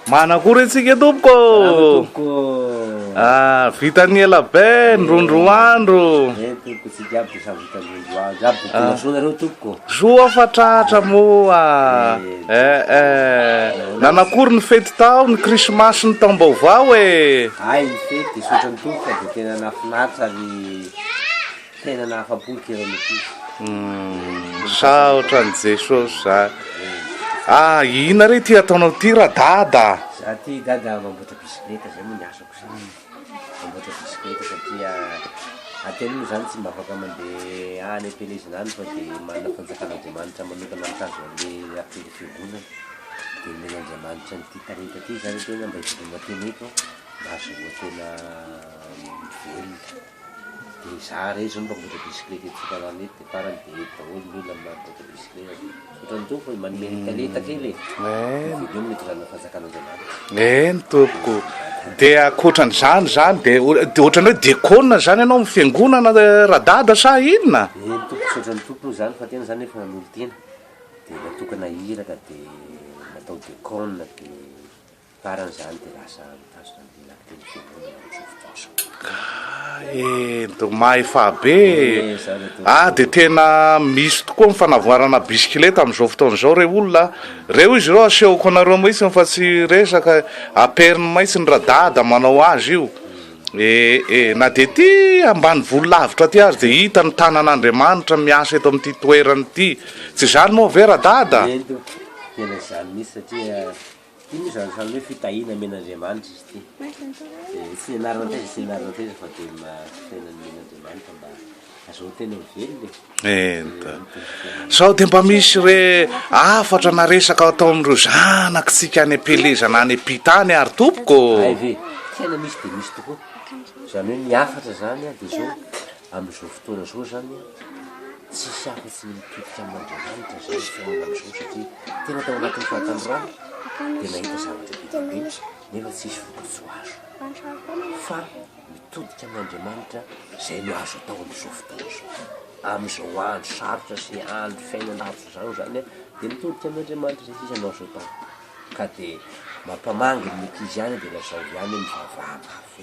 Manakory antsika tompoko vitany ela be ndrondroandro soa fa tratra moa nanakory ny fety tao ny krismasy ny taom-baovao ay ny fety sotra ny tompo de tena nafinaritra ary tena nahafapo kely saotra ny jesosy za ina re ty ataonao ty radada za ty dada mamboatra bisikleta zay moa ny asako zany mamboatra bisikleta satria ateny moa zany tsy mba afaka mandeha any am-pelezina any fa de manana fanjakan'andriamanitra manokana mitazo ale apely fiangonana de men'andriamanitra ny ty tareta ty zany tena mba hivoima teneko mba azahoa tena mivelona de za re zao mamboatra bisikleta etsikanan eto de farany de eto daholo ny olona mamboatra bisikleta sotrany tompo manome taleta kely eo mety zany fanjakan'andriamanitra ny tompoko de akoatran'izany zany de ohatrany hoe dekona zany ianao my fiangonana radada sa inona tompo sotrany tompo zany fa tena zany efa nanolo tena de natokana hiraka de natao dekona de farany zany de lasa mitazona milaka teny fiangonana mahefa be de tena misy tokoa mifanavoarana bisikleta am'izao fotoan'izao re olona reo izy reo asehoko anareo mahitsy fa tsy resaka aperiny mahitsy ny radada manao azy io na de ty ambany volo-lavitra ty azy de hita ny tanan'andriamanitra miasa eto am'ty toerany ty tsy zany moa ve radada tena zany misy satria ty misy zany sany hoe fitahina men'andriamanitra izy ty tsy anarana teza tsy anarana teza fa de tenany men'andriamanitra mba azo tena mivelona sao de mba misy re afatra na resaka atao am'ireo zanakitsika any am-pelezana any ampitany ary tompoko ayve tena misy de misy tokoa zany hoe miafatra zany de zao am'izao fotoana zao zany tsisy afatsy mipodika amin'andriamanitra zay fiainana am'izao satria tena tao anatin'ny fahatandroana de nahita zavatra bedibe nefa tsisy vokatso azo fa mitodika amin'andriamanitra zay no azo atao am'izao fotoana zao am'izao andro sarotra sy andro fiainan'lavitra zao zany de mitodika amin'andriamanitra zay sisa no azo atao ka de mampamangy ny ankizy any de lazao ihany mivavahafo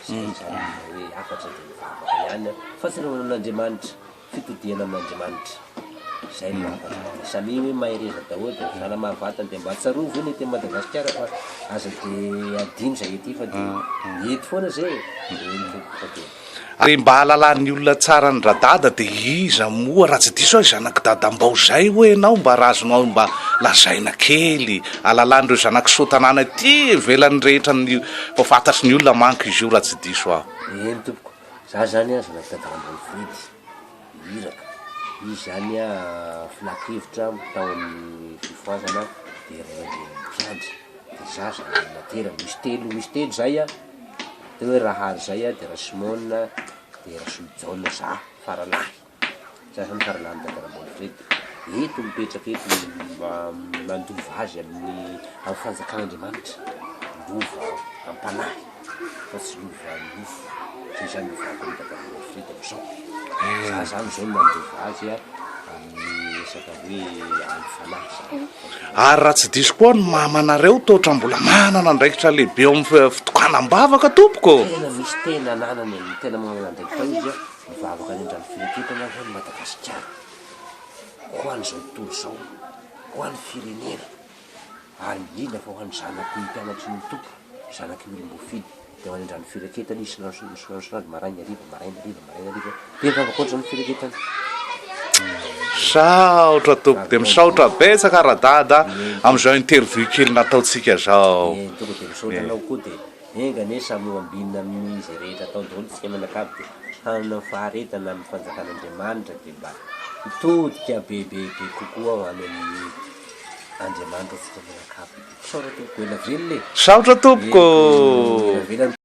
zay zany hoe afatra de mivavaka ihany fa tsy reo amin'andriamanitra fitodiana amin'andriamanitra zay no afatra samy hoe mahereza daholo de zana mahavatany de mba tsarovo iny ety Madagasikara fa aza de adino zay ety fa de ety foana zay ary mba halalan'ny olona tsara ny radada de iza moa raha tsy diso hoe zanaky dadam-bao zay hoe enao mba razonao mba lazaina kely alalan'ireo zanaky sotanana ty velan'ny rehetra ny fa fantatry ny olona manko izy io raha tsy diso aho eny tompoko za zany a zanaky dadam-bao fridy hiraka izy zany a filakevitra tao amin'ny fifoazana de rarandre mikiandry de za zany natera misy telo zay a de hoe rahary zay a de rasimona de rasolojana za faralahy za zany faralahy ny dadam-bao fridy eto mipetraka eto mba mandova azy amin'ny fanjakan'andriamanitra ndova ampanahy fa tsy lova nofo zay zany mivako ny dadam-bao fridy am'izao za zany zao no mandova azy a amin'ny resaka hoe amin'ny fanahy zany ary raha tsy diso koa ny mamanareo totra mbola manana ndraikitra lehibe eo amin'ny fitokanam-bavaka tompoko tena misy tena nanany tena manana ndraikitra izy a mivavaka ny andrano fireketana ho any Madagasikara ho an'izao tontolo zao ho an'ny firenena ary indrindra fa ho an'ny zanaky mpianatry ny tompo zanaky olom-bofidy de ho any andrano fireketana izy sonady maraina ariva de mivavakoatra ny fireketana saotra tompo de misaotra betsaka radada am'izao interview kely nataotsika zao toko de misaotranao koa de engane samy ambinina amin'izy rehetra atao daholo tsika menakavy de hanana faharetana amin'ny fanjakan'andriamanitra de mba mitodika bebebe kokoa ho any amin'ny andriamanitra tsika menakavy saotra tompoko ela velona saotra tompoko